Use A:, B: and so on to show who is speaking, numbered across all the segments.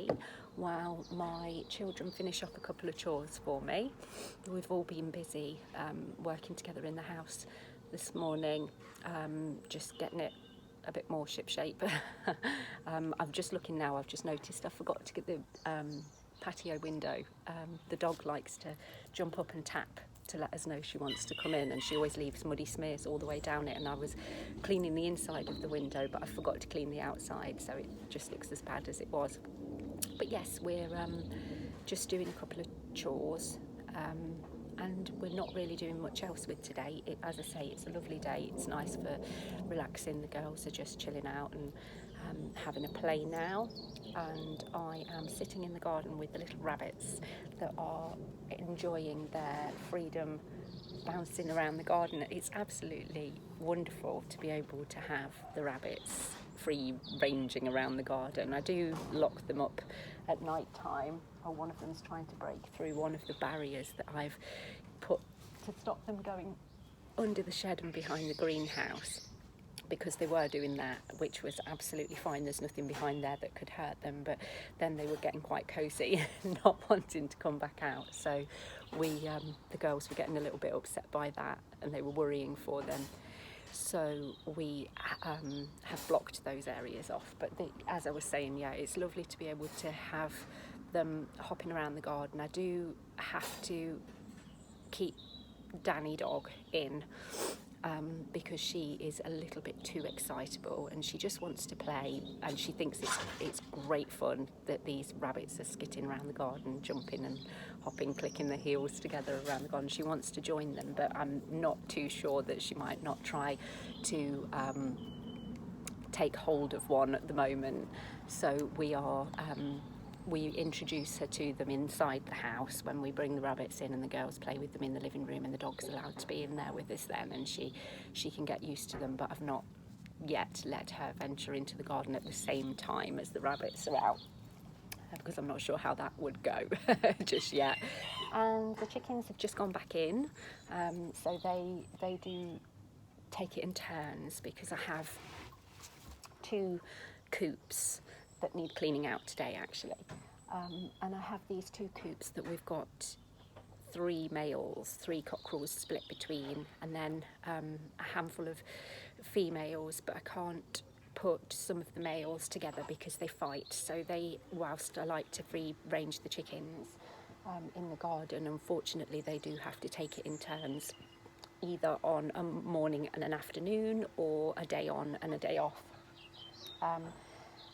A: today while my children finish off a couple of chores for me. We've all been busy working together in the house this morning, just getting it a bit more shipshape. I'm just looking now, I've just noticed I forgot to get the patio window. The dog likes to jump up and tap to let us know she wants to come in, and she always leaves muddy smears all the way down it, and I was cleaning the inside of the window but I forgot to clean the outside, so it just looks as bad as it was. But yes, we're just doing a couple of chores, and we're not really doing much else with today. As I say, it's a lovely day, it's nice for relaxing. The girls are just chilling out and having a play now, and I am sitting in the garden with the little rabbits that are enjoying their freedom, bouncing around the garden. It's absolutely wonderful to be able to have the rabbits free ranging around the garden. I do lock them up at night time. One of them's trying to break through one of the barriers that I've put to stop them going under the shed and behind the greenhouse, because they were doing that, which was absolutely fine. There's nothing behind there that could hurt them, but then they were getting quite cosy and not wanting to come back out. So the girls were getting a little bit upset by that, and they were worrying for them. So we have blocked those areas off. But as I was saying, yeah, it's lovely to be able to have them hopping around the garden. I do have to keep Danny dog in, because she is a little bit too excitable and she just wants to play, and she thinks it's great fun that these rabbits are skitting around the garden, jumping and hopping, clicking their heels together around the garden. She wants to join them, but I'm not too sure that she might not try to take hold of one at the moment. So we introduce her to them inside the house when we bring the rabbits in, and the girls play with them in the living room, and the dog's allowed to be in there with us then, and she can get used to them. But I've not yet let her venture into the garden at the same time as the rabbits are out, because I'm not sure how that would go just yet. And the chickens have just gone back in, so they do take it in turns, because I have 2 coops that need cleaning out today actually, and I have these 2 coops that we've got 3 males, 3 cockerels split between, and then a handful of females, but I can't put some of the males together because they fight. So whilst I like to free range the chickens in the garden, unfortunately they do have to take it in turns, either on a morning and an afternoon, or a day on and a day off.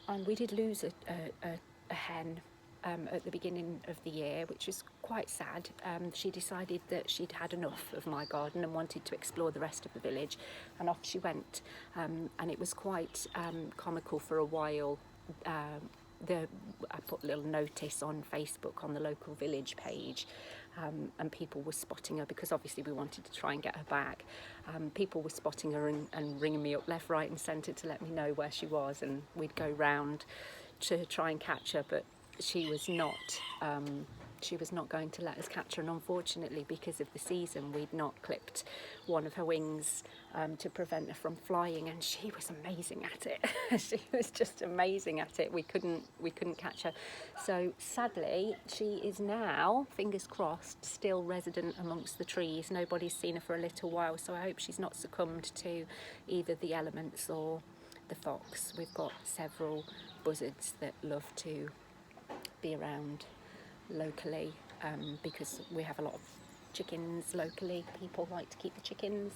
A: And we did lose a hen at the beginning of the year, which was quite sad. She decided that she'd had enough of my garden and wanted to explore the rest of the village, and off she went. And it was quite comical for a while. I put a little notice on Facebook on the local village page, and people were spotting her, because obviously we wanted to try and get her back. People were spotting her and ringing me up left, right and centre to let me know where she was, and we'd go round to try and catch her, but she was not going to let us catch her, and unfortunately, because of the season, we'd not clipped one of her wings to prevent her from flying, and she was amazing at it. She was just amazing at it. We couldn't catch her. So sadly, she is now, fingers crossed, still resident amongst the trees. Nobody's seen her for a little while, so I hope she's not succumbed to either the elements or the fox. We've got several buzzards that love to be around locally, because we have a lot of chickens locally. People like to keep the chickens,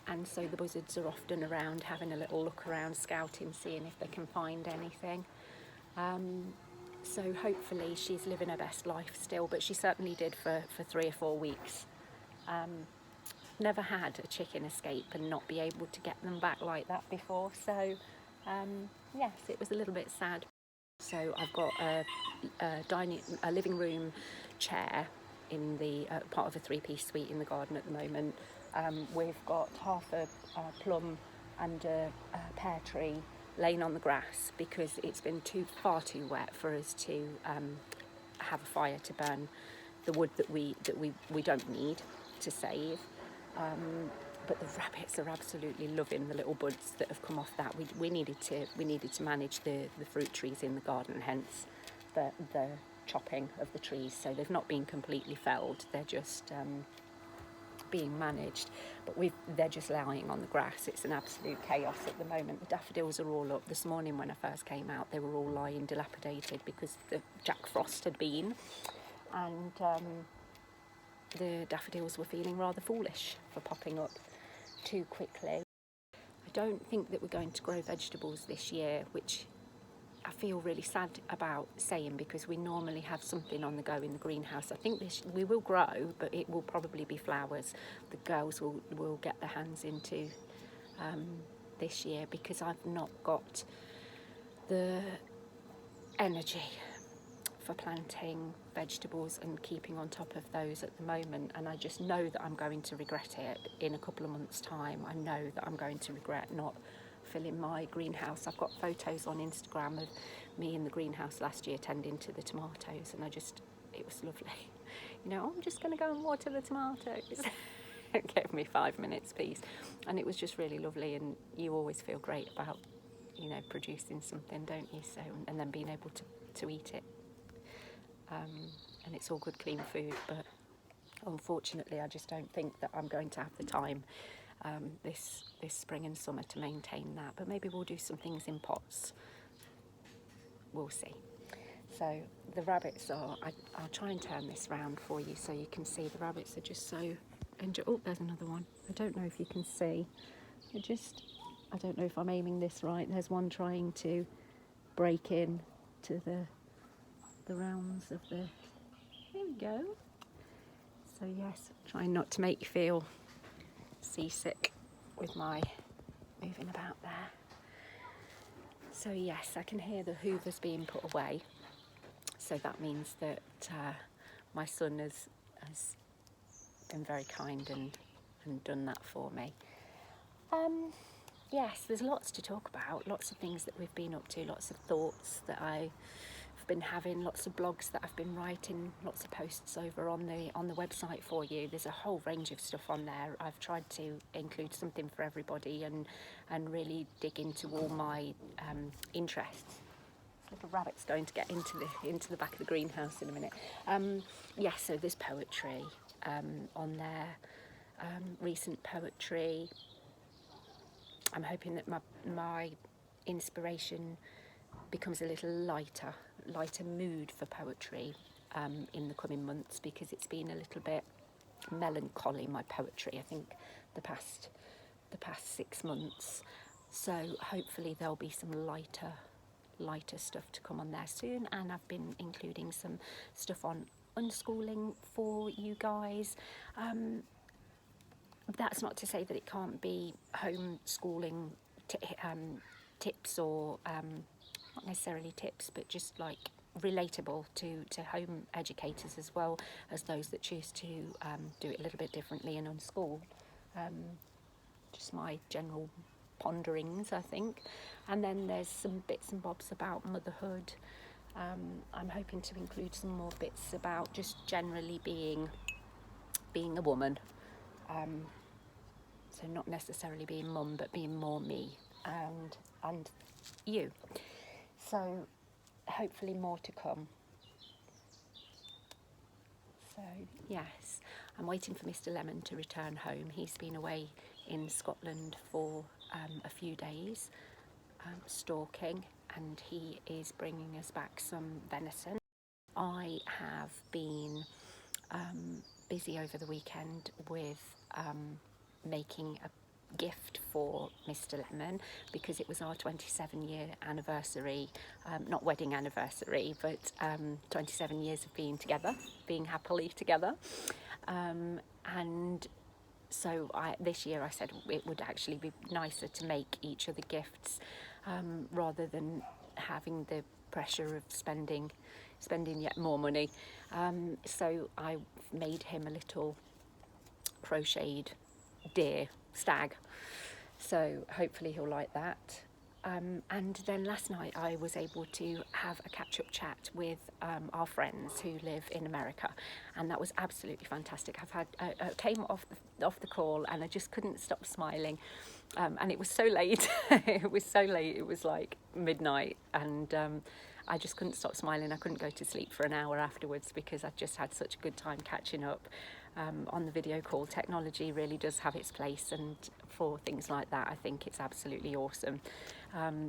A: and so the buzzards are often around having a little look around, scouting, seeing if they can find anything. So hopefully she's living her best life still, but she certainly did for 3 or 4 weeks. Never had a chicken escape and not be able to get them back like that before, so yes, it was a little bit sad. So I've got a living room chair in the part of a 3-piece suite in the garden at the moment. We've got half a plum and a pear tree laying on the grass, because it's been far too wet for us to have a fire to burn the wood that we don't need to save. but the rabbits are absolutely loving the little buds that have come off that. We needed to manage the fruit trees in the garden, hence the chopping of the trees. So they've not been completely felled. They're just being managed, but they're just lying on the grass. It's an absolute chaos at the moment. The daffodils are all up. This morning when I first came out, they were all lying dilapidated because the Jack Frost had been, and the daffodils were feeling rather foolish for popping up too quickly. I don't think that we're going to grow vegetables this year, which I feel really sad about saying, because we normally have something on the go in the greenhouse. I think we will grow, but it will probably be flowers. The girls will get their hands into this year, because I've not got the energy for planting vegetables and keeping on top of those at the moment, and I just know that I'm going to regret it in a couple of months' time. I know that I'm going to regret not filling my greenhouse. I've got photos on Instagram of me in the greenhouse last year tending to the tomatoes, and it was lovely. I'm just going to go and water the tomatoes. It gave me 5 minutes peace, and it was just really lovely. And you always feel great about producing something, don't you? So, and then being able to eat it, and it's all good, clean food. But unfortunately, I just don't think that I'm going to have the time this spring and summer to maintain that. But maybe we'll do some things in pots. We'll see. So the rabbits are, I'll try and turn this round for you so you can see. The rabbits are just so oh, there's another one. I don't know if you can see. I don't know if I'm aiming this right. There's one trying to break in to the rounds of the, here we go. So yes, trying not to make you feel seasick with my moving about there. So yes, I can hear the hoovers being put away. So that means that my son has been very kind and done that for me. Yes, there's lots to talk about, lots of things that we've been up to, lots of thoughts that I've been having, lots of blogs that I've been writing, lots of posts over on the website for you. There's a whole range of stuff on there. I've tried to include something for everybody and really dig into all my interests. Little rabbit's going to get into the back of the greenhouse in a minute. So there's poetry on there, recent poetry. I'm hoping that my inspiration becomes a little lighter mood for poetry in the coming months, because it's been a little bit melancholy, my poetry, I think, the past 6 months. So hopefully there'll be some lighter stuff to come on there soon, and I've been including some stuff on unschooling for you guys. That's not to say that it can't be homeschooling tips, or not necessarily tips, but just like relatable to home educators as well as those that choose to do it a little bit differently and unschool. Just my general ponderings, I think. And then there's some bits and bobs about motherhood. I'm hoping to include some more bits about just generally being a woman. So not necessarily being mum, but being more me and you. So hopefully more to come. So yes, I'm waiting for Mr. Lemon to return home. He's been away in Scotland for a few days, stalking, and he is bringing us back some venison. I have been busy over the weekend with making a gift for Mr. Lemon, because it was our 27-year anniversary, not wedding anniversary, but 27 years of being together, being happily together. And so this year I said it would actually be nicer to make each other gifts rather than having the pressure of spending yet more money. So I made him a little crocheted deer stag. So hopefully he'll like that. And then last night I was able to have a catch-up chat with our friends who live in America, and that was absolutely fantastic. I came off the call and I just couldn't stop smiling, and it was so late. It was so late. It was like midnight, and I just couldn't stop smiling. I couldn't go to sleep for an hour afterwards because I just had such a good time catching up. On the video call, technology really does have its place, and for things like that I think it's absolutely awesome.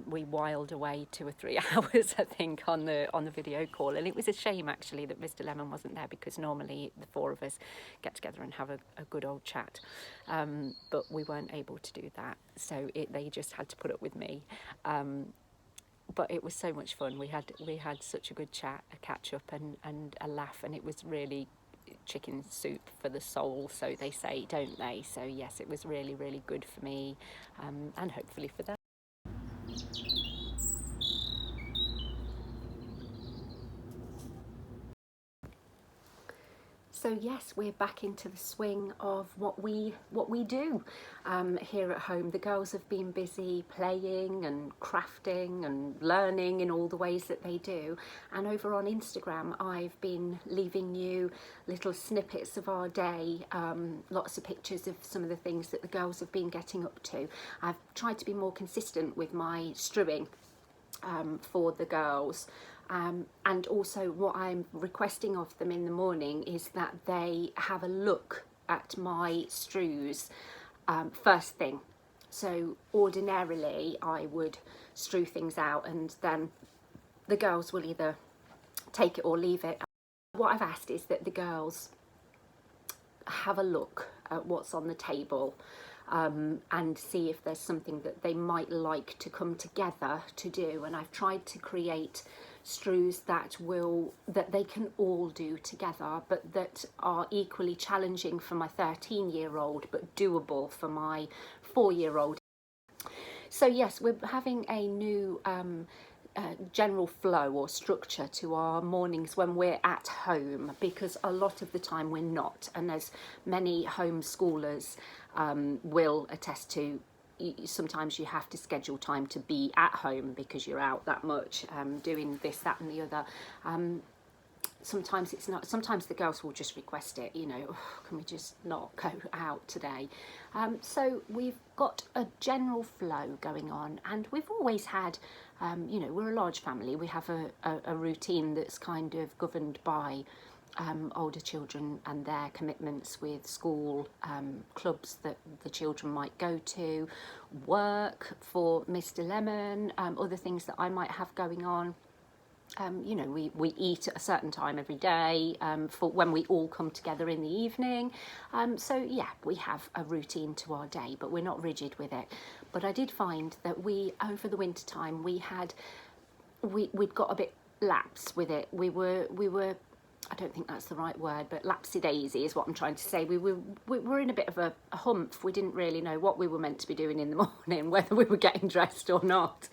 A: We whiled away 2 or 3 hours I think on the video call, and it was a shame actually that Mr. Lemon wasn't there, because normally the 4 of us get together and have a good old chat, but we weren't able to do that, so they just had to put up with me. But it was so much fun. We had such a good chat, a catch up, and a laugh, and it was really chicken soup for the soul, so they say, don't they? So yes, it was really, really good for me, and hopefully for them. So yes, we're back into the swing of what we do here at home. The girls have been busy playing and crafting and learning in all the ways that they do. And over on Instagram, I've been leaving you little snippets of our day, lots of pictures of some of the things that the girls have been getting up to. I've tried to be more consistent with my strewing for the girls. And also what I'm requesting of them in the morning is that they have a look at my strews first thing. So ordinarily I would strew things out and then the girls will either take it or leave it. What I've asked is that the girls have a look at what's on the table, and see if there's something that they might like to come together to do. And I've tried to create strews that they can all do together, but that are equally challenging for my 13-year-old but doable for my 4-year-old. So yes, we're having a new general flow or structure to our mornings when we're at home, because a lot of the time we're not, and as many homeschoolers will attest to, sometimes you have to schedule time to be at home because you're out that much doing this, that and the other. Sometimes it's not, sometimes the girls will just request it, you know, oh, can we just not go out today? So we've got a general flow going on, and we've always had, you know, we're a large family. We have a routine that's kind of governed by older children and their commitments with school, clubs that the children might go to, work for Mr. Lemon, other things that I might have going on. You know, we eat at a certain time every day for when we all come together in the evening. So yeah, we have a routine to our day, but we're not rigid with it. But I did find that over the winter time, we'd got a bit lax with it. We were I don't think that's the right word, but lapsy-daisy is what I'm trying to say. We were in a bit of a hump. We didn't really know what we were meant to be doing in the morning, whether we were getting dressed or not.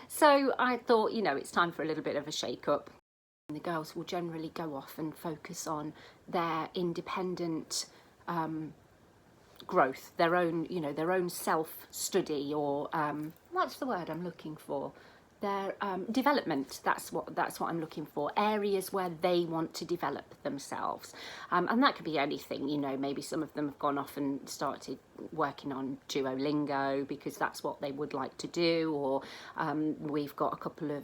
A: So I thought, you know, it's time for a little bit of a shake-up. The girls will generally go off and focus on their independent growth, their own, you know, their own self-study, or what's the word I'm looking for? Their development. That's what I'm looking for. Areas where they want to develop themselves, and that could be anything. You know, maybe some of them have gone off and started working on Duolingo because that's what they would like to do, or we've got a couple of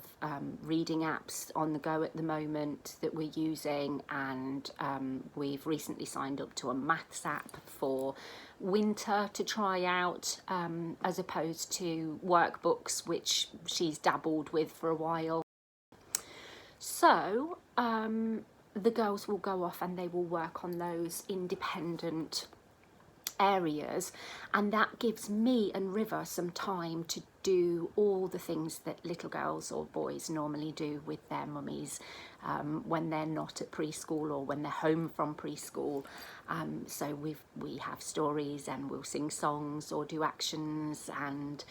A: reading apps on the go at the moment that we're using, and we've recently signed up to a maths app for winter to try out, as opposed to workbooks, which she's dabbled with for a while. So the girls will go off and they will work on those independent areas, and that gives me and River some time to do all the things that little girls or boys normally do with their mummies when they're not at preschool or when they're home from preschool. So we have stories, and we'll sing songs or do actions, and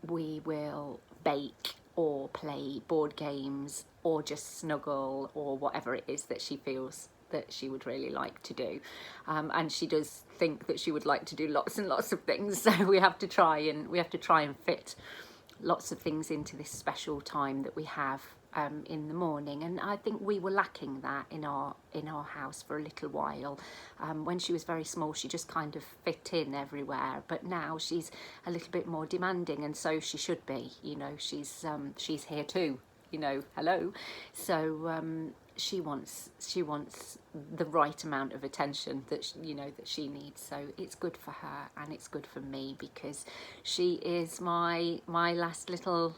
A: we will bake or play board games or just snuggle, or whatever it is that she feels that she would really like to do. And she does think that she would like to do lots and lots of things, so we have to try and fit lots of things into this special time that we have in the morning, and I think we were lacking that in our house for a little while. When she was very small, she just kind of fit in everywhere, but now she's a little bit more demanding, and so she should be. You know, she's here too. You know, hello. So she wants the right amount of attention that that she needs. So it's good for her and it's good for me, because she is my last little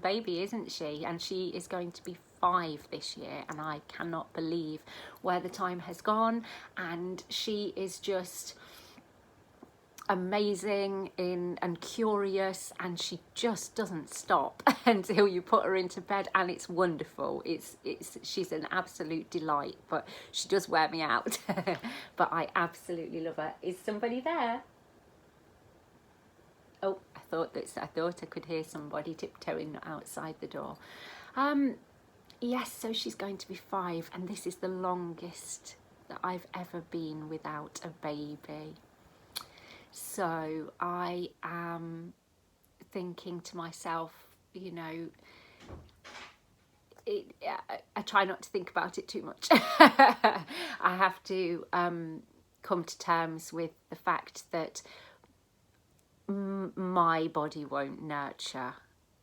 A: baby, isn't she? And she is going to be 5 this year, and I cannot believe where the time has gone. And she is just amazing and curious, and she just doesn't stop until you put her into bed, and it's wonderful. She's an absolute delight, but she does wear me out. But I absolutely love her. Is somebody there? Oh, I thought I could hear somebody tiptoeing outside the door. Yes, so she's going to be 5, and this is the longest that I've ever been without a baby. So I am thinking to myself, you know, I try not to think about it too much. I have to come to terms with the fact that my body won't nurture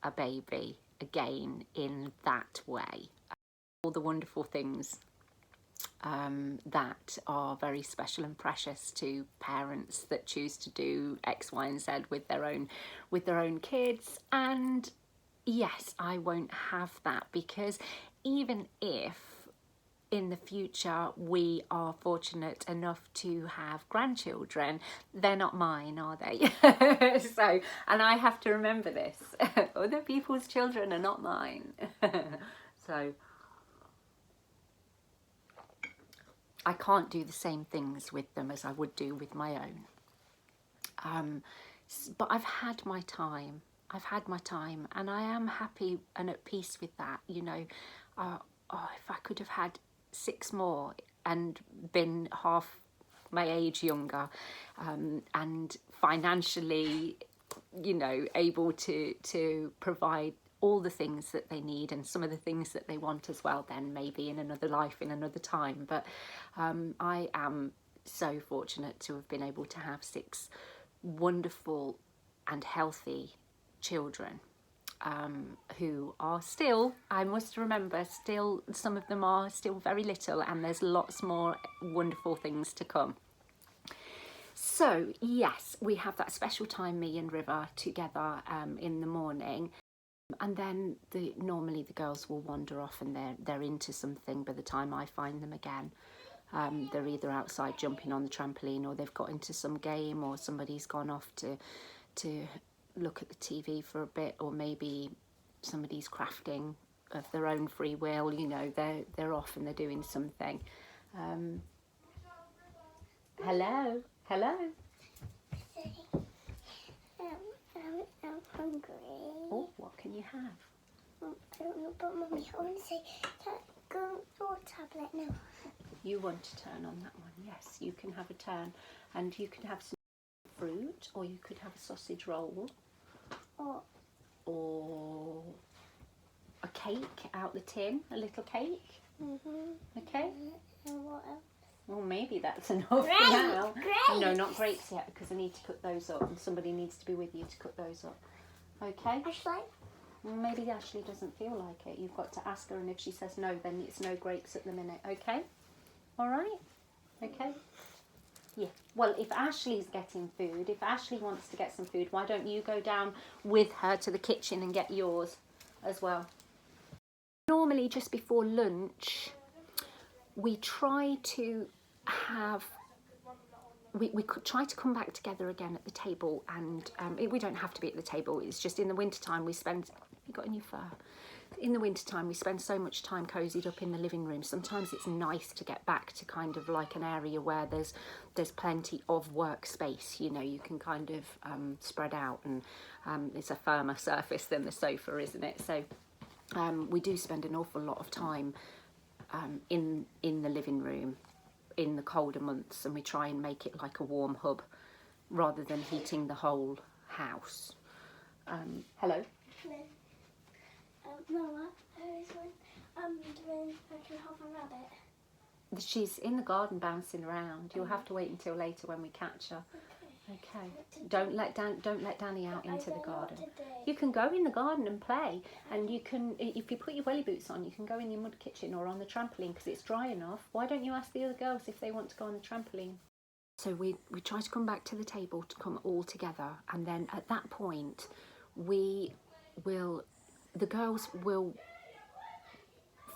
A: a baby again in that way. All the wonderful things that are very special and precious to parents that choose to do X, Y, and Z with their own kids. And yes, I won't have that, because even if in the future we are fortunate enough to have grandchildren, they're not mine, are they? So, and I have to remember this. Other people's children are not mine. So I can't do the same things with them as I would do with my own. But I've had my time. And I am happy and at peace with that. You know, if I could have had 6 more and been half my age younger, and financially, you know, able to provide all the things that they need and some of the things that they want as well, then maybe in another life, in another time. But I am so fortunate to have been able to have 6 wonderful and healthy children, who are still, I must remember, still, some of them are still very little, and there's lots more wonderful things to come. So yes, we have that special time, me and River together in the morning. And then normally the girls will wander off, and they're into something by the time I find them again. They're either outside jumping on the trampoline, or they've got into some game, or somebody's gone off to look at the TV for a bit, or maybe somebody's crafting of their own free will. You know, they're off and they're doing something. Hello.
B: I'm hungry.
A: Oh, what can you have?
B: I don't know, but Mummy, I want to say, go on your tablet now.
A: You want to turn on that one? Yes, you can have a turn, and you can have some fruit, or you could have a sausage roll, or a cake out the tin, a little cake. Okay.
B: And what else?
A: Well, maybe that's enough for now.
B: Grapes.
A: No, not grapes yet, because I need to cut those up, and somebody needs to be with you to cut those up. Okay?
B: Ashley?
A: Maybe Ashley doesn't feel like it. You've got to ask her, and if she says no, then it's no grapes at the minute. Okay? All right? Okay? Yeah. Well, if Ashley's getting food, if Ashley wants to get some food, why don't you go down with her to the kitchen and get yours as well? Normally, just before lunch, we try to have, we could try to come back together again at the table, and we don't have to be at the table. It's just in the wintertime we spend, you got a new fur? In the wintertime we spend so much time cozied up in the living room. Sometimes it's nice to get back to kind of like an area where there's plenty of workspace. You know, you can kind of spread out, and it's a firmer surface than the sofa, isn't it? So we do spend an awful lot of time in the living room in the colder months, and we try and make it like a warm hub rather than heating the whole house. Hello.
B: Hello. Mama, who's doing I can have a rabbit?
A: She's in the garden bouncing around. You'll have to wait until later when we catch her. Okay. Don't let Danny out into the garden. You can go in the garden and play, and you can, if you put your welly boots on, you can go in your mud kitchen or on the trampoline because it's dry enough. Why don't you ask the other girls if they want to go on the trampoline? So we try to come back to the table to come all together, and then at that point the girls will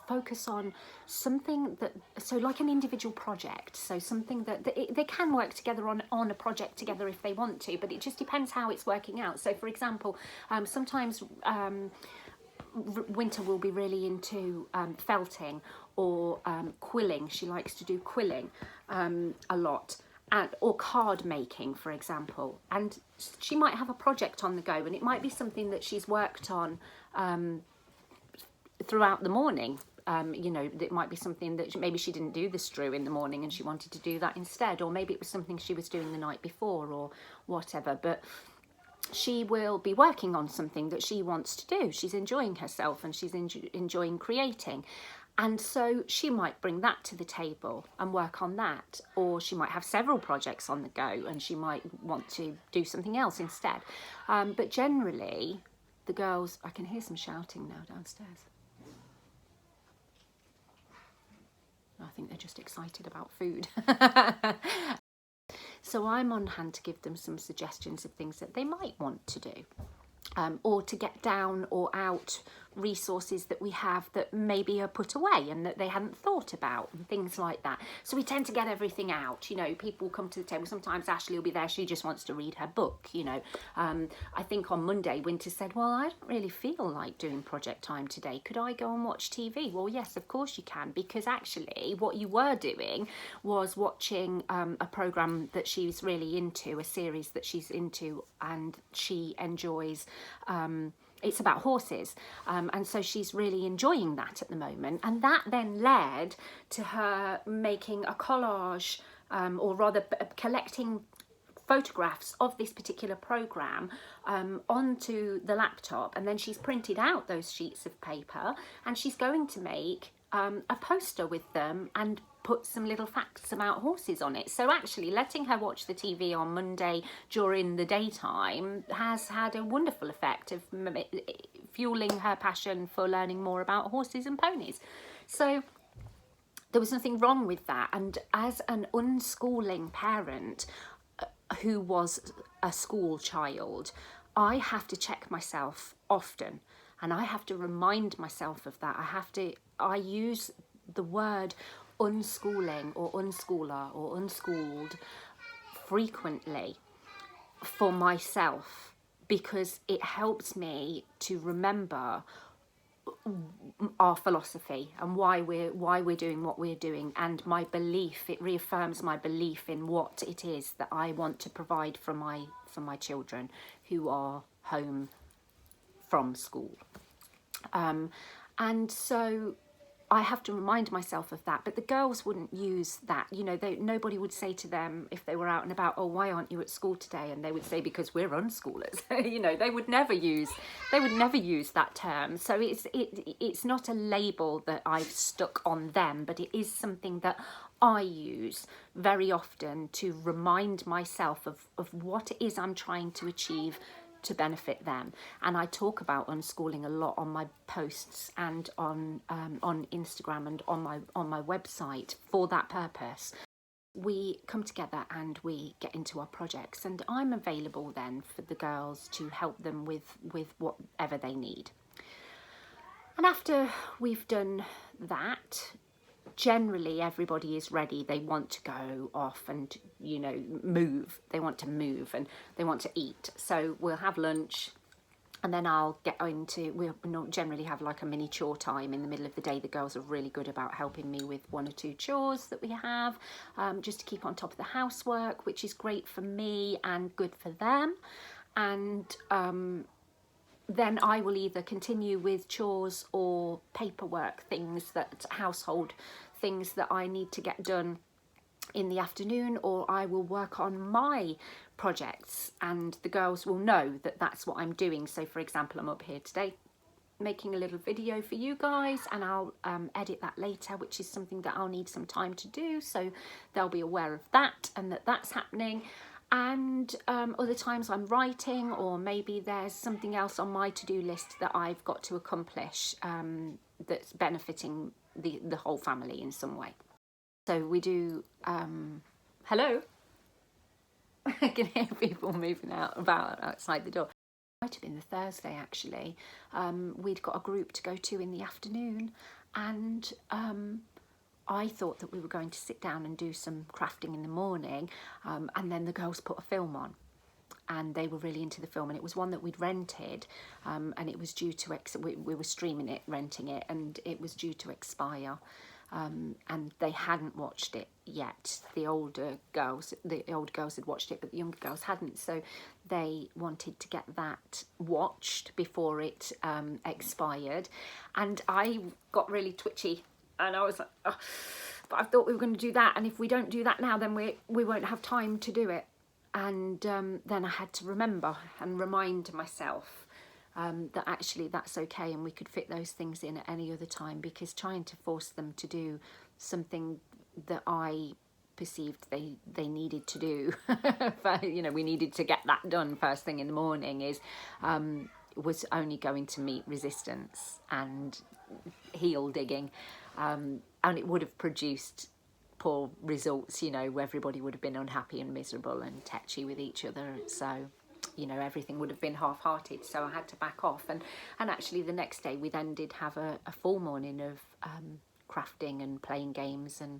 A: focus on something that, so like an individual project, so something that they can work together on a project together if they want to, but it just depends how it's working out. So for example, sometimes Winter will be really into felting or quilling. She likes to do quilling a lot. Or card making, for example, and she might have a project on the go, and it might be something that she's worked on throughout the morning. You know, it might be something that maybe she didn't do the strew in the morning and she wanted to do that instead, or maybe it was something she was doing the night before or whatever, but she will be working on something that she wants to do. She's enjoying herself and she's enjoying creating. And so she might bring that to the table and work on that, or she might have several projects on the go and she might want to do something else instead. But generally, the girls, I can hear some shouting now downstairs. I think they're just excited about food. So I'm on hand to give them some suggestions of things that they might want to do. Or to get down or out resources that we have that maybe are put away and that they hadn't thought about and things like that. So we tend to get everything out. You know, people come to the table. Sometimes Ashley will be there. She just wants to read her book, you know. I think on Monday, Winter said, well, I don't really feel like doing project time today. Could I go and watch TV? Well, yes, of course you can, because actually what you were doing was watching a programme that she's really into, a series that she's into and she enjoys. It's about horses, and so she's really enjoying that at the moment, and that then led to her making a collage, or rather collecting photographs of this particular programme onto the laptop, and then she's printed out those sheets of paper and she's going to make a poster with them and put some little facts about horses on it. So actually letting her watch the TV on Monday during the daytime has had a wonderful effect of fueling her passion for learning more about horses and ponies. So there was nothing wrong with that. And as an unschooling parent who was a school child, I have to check myself often, and I have to remind myself of that. I use the word unschooling or unschooler or unschooled frequently for myself, because it helps me to remember our philosophy and why we're doing what we're doing, and my belief. It reaffirms my belief in what it is that I want to provide for my children who are home from school. And so I have to remind myself of that, but the girls wouldn't use that. You know, nobody would say to them if they were out and about, oh, why aren't you at school today? And they would say, because we're unschoolers. You know, they would never use that term. So it's not a label that I've stuck on them, but it is something that I use very often to remind myself of what it is I'm trying to achieve to benefit them. And I talk about unschooling a lot on my posts and on Instagram and on my website for that purpose. We come together and we get into our projects, and I'm available then for the girls to help them with whatever they need. And after we've done that, generally everybody is ready. They want to go off and, you know, move. They want to move and they want to eat. So we'll have lunch, and then we'll generally have like a mini chore time in the middle of the day. The girls are really good about helping me with one or two chores that we have, just to keep on top of the housework, which is great for me and good for them. And then I will either continue with chores or paperwork, household things that I need to get done in the afternoon, or I will work on my projects and the girls will know that that's what I'm doing. So for example, I'm up here today making a little video for you guys, and I'll edit that later, which is something that I'll need some time to do, so they'll be aware of that and that that's happening. And other times I'm writing, or maybe there's something else on my to-do list that I've got to accomplish that's benefiting the whole family in some way. So we do hello. I can hear people moving about outside the door. Might have been the Thursday actually. We'd got a group to go to in the afternoon, and I thought that we were going to sit down and do some crafting in the morning, and then the girls put a film on, and they were really into the film, and it was one that we'd rented, and it was due to we were streaming it, renting it, and it was due to expire. And they hadn't watched it yet. The older girls had watched it, but the younger girls hadn't. So they wanted to get that watched before it expired. And I got really twitchy, and I was like, oh, but I thought we were going to do that. And if we don't do that now, then we won't have time to do it. And then I had to remember and remind myself that actually that's okay, and we could fit those things in at any other time, because trying to force them to do something that I perceived they needed to do but, you know, we needed to get that done first thing in the morning was only going to meet resistance and heel digging, and it would have produced poor results. You know, everybody would have been unhappy and miserable and tetchy with each other, so you know, everything would have been half-hearted. So I had to back off, and actually the next day we then did have a full morning of crafting and playing games, and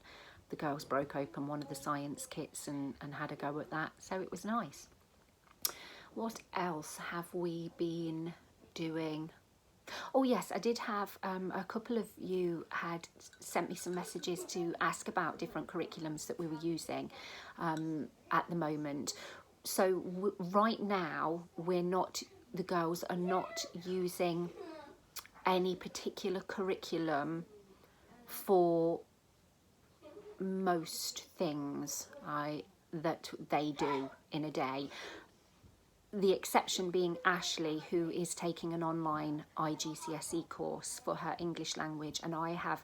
A: the girls broke open one of the science kits and had a go at that, so it was nice. What else have we been doing? Oh yes, I did have a couple of you had sent me some messages to ask about different curriculums that we were using at the moment. So right now the girls are not using any particular curriculum for most things that they do in a day. The exception being Ashley, who is taking an online IGCSE course for her English language, and I have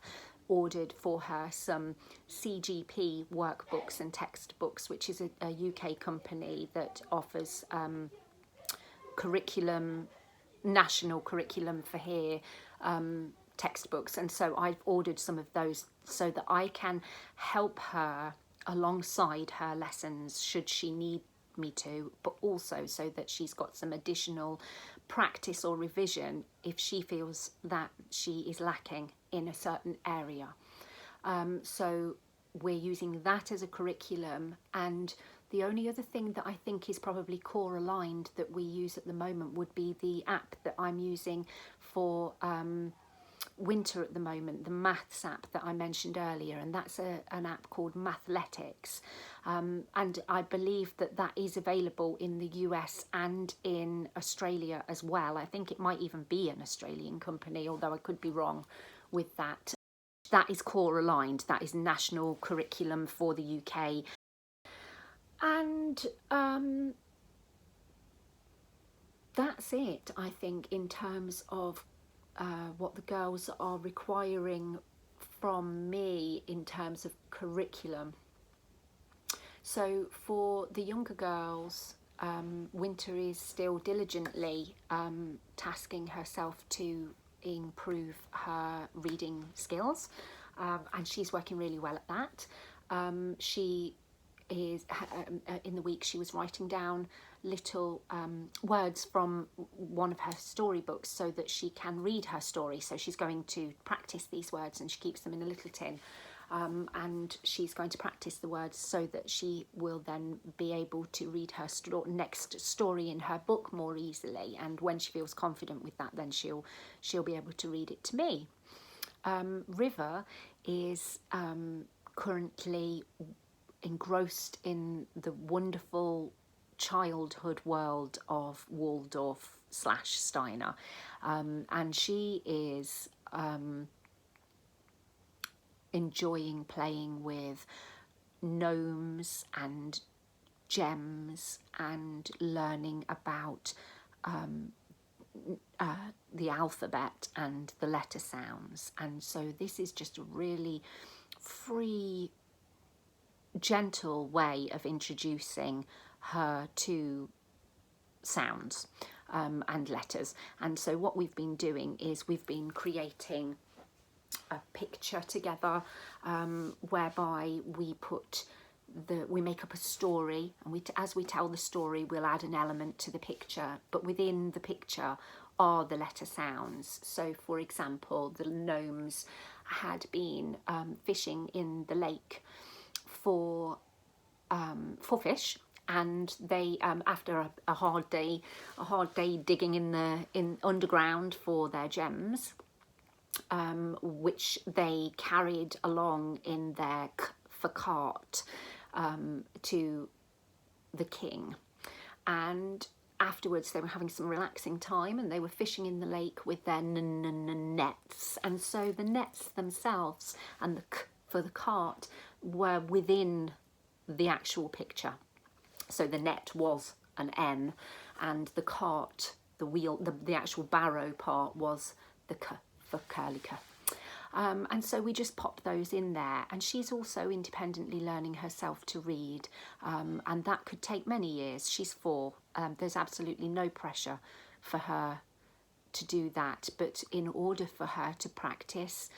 A: ordered for her some CGP workbooks and textbooks, which is a UK company that offers national curriculum for here, textbooks, and so I've ordered some of those so that I can help her alongside her lessons should she need me to, but also so that she's got some additional practice or revision if she feels that she is lacking in a certain area. So we're using that as a curriculum, and the only other thing that I think is probably core aligned that we use at the moment would be the app that I'm using for winter at the moment, the maths app that I mentioned earlier, and that's an app called Mathletics, and I believe that is available in the US and in Australia as well. I think it might even be an Australian company, although I could be wrong with that. That is core aligned, that is national curriculum for the UK. And that's it, I think, in terms of what the girls are requiring from me in terms of curriculum. So for the younger girls, Winter is still diligently tasking herself to improve her reading skills, and she's working really well at that. She is in the week she was writing down little words from one of her storybooks so that she can read her story. So she's going to practice these words, and she keeps them in a little tin, and she's going to practice the words so that she will then be able to read her next story in her book more easily, and when she feels confident with that, then she'll be able to read it to me. River is currently engrossed in the wonderful childhood world of Waldorf / Steiner, and she is enjoying playing with gnomes and gems and learning about the alphabet and the letter sounds. And so this is just a really free, gentle way of introducing her to sounds and letters. And so what we've been doing is we've been creating a picture together, whereby we make up a story, and as we tell the story, we'll add an element to the picture, but within the picture are the letter sounds. So for example, the gnomes had been fishing in the lake for fish, and they after a hard day digging in underground for their gems, which they carried along in their cart to the king. And afterwards they were having some relaxing time, and they were fishing in the lake with their nets. And so the nets themselves and the for the cart were within the actual picture. So the net was an N, and the cart, the wheel, the actual barrow part was the K for curly-K. And so we just popped those in there, and she's also independently learning herself to read, and that could take many years. She's 4. There's absolutely no pressure for her to do that, but in order for her to practice,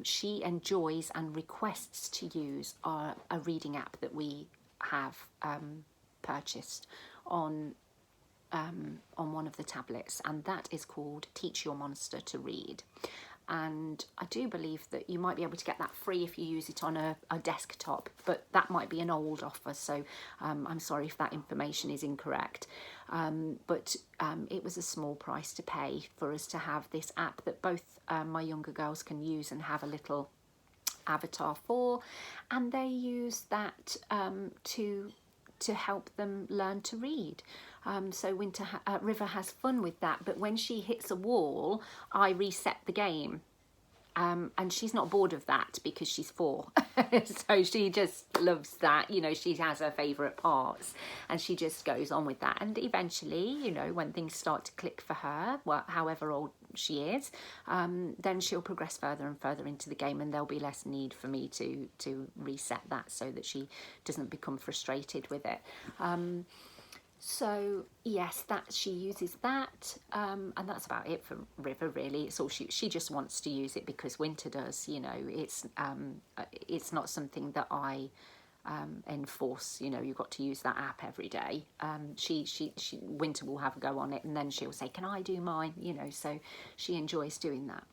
A: she enjoys and requests to use a reading app that we have purchased on one of the tablets, and that is called Teach Your Monster to Read. And I do believe that you might be able to get that free if you use it on a desktop, but that might be an old offer, so I'm sorry if that information is incorrect. But it was a small price to pay for us to have this app that both my younger girls can use and have a little avatar for, and they use that to help them learn to read. So River has fun with that, but when she hits a wall, I reset the game. And she's not bored of that because she's 4. So she just loves that, you know, she has her favourite parts and she just goes on with that. And eventually, you know, when things start to click for her, well, however old she is, then she'll progress further and further into the game, and there'll be less need for me to reset that so that she doesn't become frustrated with it. So yes, that she uses that, and that's about it for River really. It's all she just wants to use it because Winter does, you know. It's not something that I enforce, you know, you've got to use that app every day. She Winter will have a go on it, and then she'll say, can I do mine, you know, so she enjoys doing that.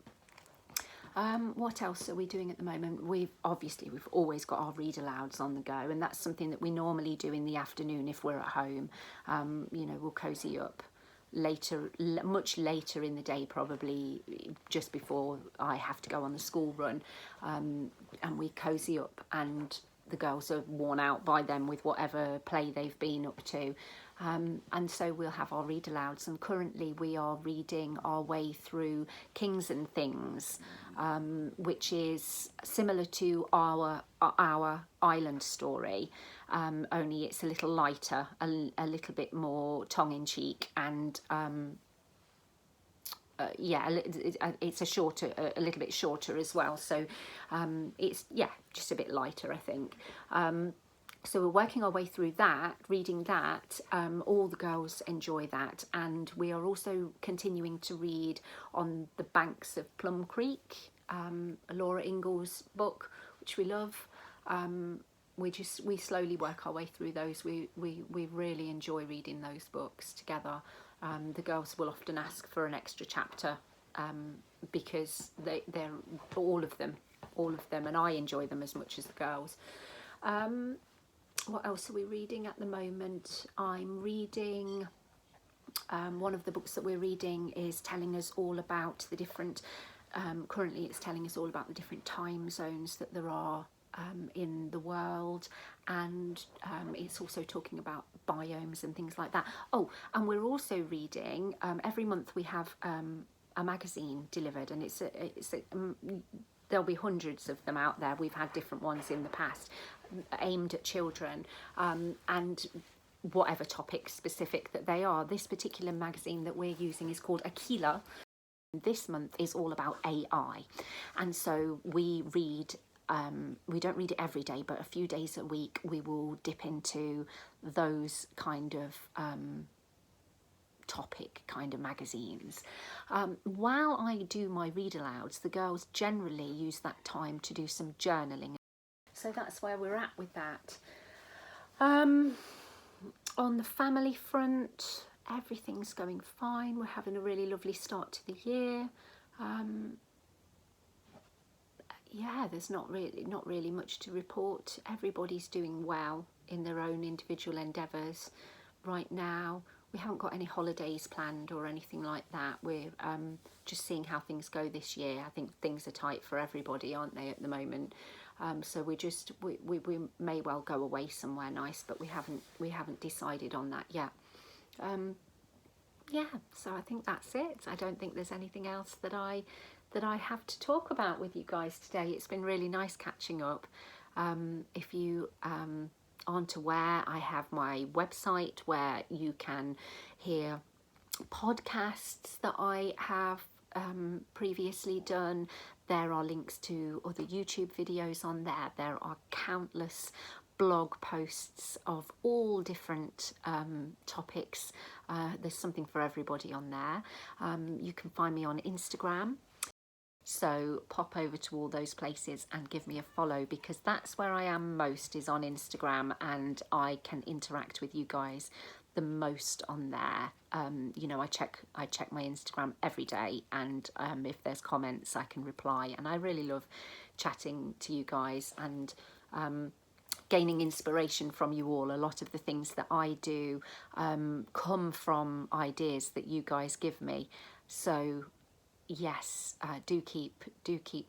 A: What else are we doing at the moment? We've always got our read alouds on the go, and that's something that we normally do in the afternoon if we're at home. You know, we'll cozy up later, much later in the day, probably just before I have to go on the school run, and we cozy up, and the girls are worn out by then with whatever play they've been up to. And so we'll have our read alouds, and currently we are reading our way through Kings and Things, which is similar to our island story, only it's a little lighter, a little bit more tongue-in-cheek, and yeah, it's a little bit shorter as well, so it's just a bit lighter, I think. So we're working our way through that, reading that. All the girls enjoy that, and we are also continuing to read On the Banks of Plum Creek, Laura Ingalls' book, which we love. We slowly work our way through those. We really enjoy reading those books together. The girls will often ask for an extra chapter because they're all of them, and I enjoy them as much as the girls. What else are we reading at the moment? I'm reading, one of the books that we're reading is telling us all about the different, currently it's telling us all about the different time zones that there are in the world, and it's also talking about biomes and things like that. Oh, and we're also reading, every month we have a magazine delivered, and it's a there'll be hundreds of them out there. We've had different ones in the past aimed at children, and whatever topic specific that they are. This particular magazine that we're using is called Aquila. This month is all about AI, and so we read, we don't read it every day, but a few days a week we will dip into those kind of topic kind of magazines. While I do my read alouds, the girls generally use that time to do some journaling. So that's where we're at with that. On the family front, everything's going fine. We're having a really lovely start to the year. Yeah, there's not really much to report. Everybody's doing well in their own individual endeavours right now. We haven't got any holidays planned or anything like that. We're just seeing how things go this year. I think things are tight for everybody, aren't they, at the moment? So we may well go away somewhere nice, but we haven't decided on that yet. Yeah, so I think that's it. I don't think there's anything else that I have to talk about with you guys today. It's been really nice catching up. If you aren't aware, I have my website where you can hear podcasts that I have previously done. There are links to other YouTube videos on there. There are countless blog posts of all different topics. There's something for everybody on there. You can find me on Instagram. So pop over to all those places and give me a follow, because that's where I am most, is on Instagram, and I can interact with you guys the most on there. You know, I check my Instagram every day, and if there's comments I can reply, and I really love chatting to you guys and gaining inspiration from you all. A lot of the things that I do come from ideas that you guys give me. So yes, do keep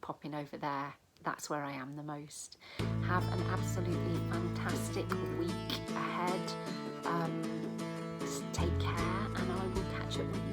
A: popping over there. That's where I am the most. Have an absolutely fantastic week ahead. Take care, and I will catch up with you